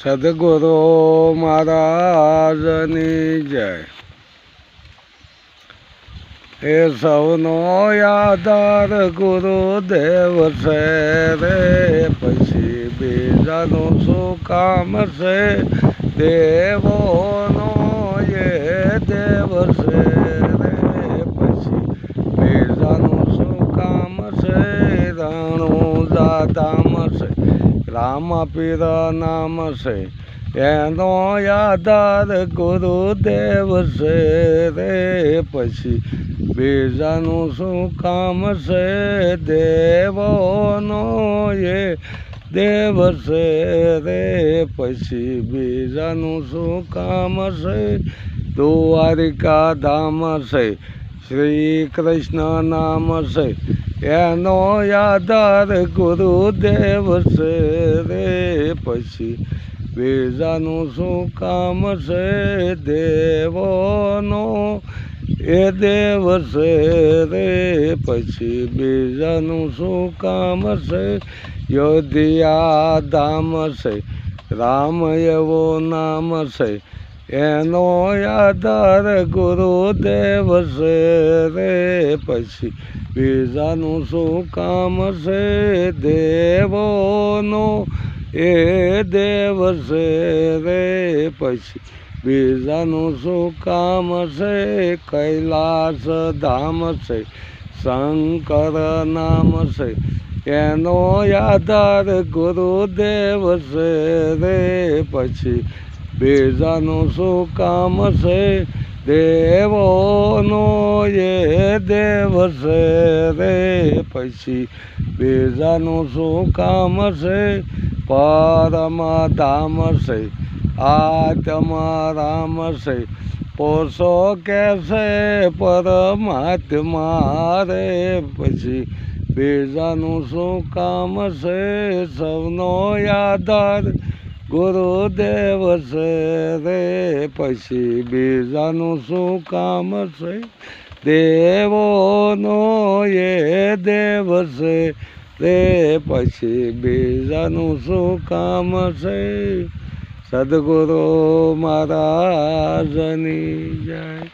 સદગુરુ મહારાજની જય. એ સૌનો આધાર ગુરુદેવ છે રે, પછી બીજાનું શું કામ છે? દેવોનો એ દેવ છે રે, પછી બીજાનું શું કામ છે? રાણું દાદામ છે, રામપીર નામ છે, એનો આધાર ગુરુદેવ છે રે, પછી બીજાનું શું કામ છે? દેવોનો એ દેવ છે રે, પછી બીજાનું શું કામ છે? દ્વારિકા ધામ છે, શ્રી કૃષ્ણ નામ છે, એનો આધાર ગુરુદેવ છે રે, પછી બીજાનું શું કામ છે? દેવોનો એ દેવ છે રે, પછી બીજાનું શું કામ છે? યોધિયા ધામ છે, રામ એવું નામ છે, એનો આધાર ગુરુદેવ છે રે, પછી બીજાનું શું કામ છે? દેવોનો એ દેવ છે રે, પછી બીજાનું શું કામ છે? કૈલાસ ધામ છે, શંકર નામ છે, એનો આધાર ગુરુદેવ છે રે, પછી બીજાનું શું કામ છે? દેવોનો એ દેવ છે રે, પછી બીજાનું શું કામ છે? પરમધામ છે, આત્મા રામ છે, પોષો કે છે પરમાત્મા રે, પછી બીજાનું શું કામ છે? સૌનો આધાર ગુરુદેવ છે રે, પછી બીજાનું શું કામ છે? દેવોનો એ દેવ છે રે, પછી બીજાનું શું કામ છે? સદગુરુ મહારાજની જય.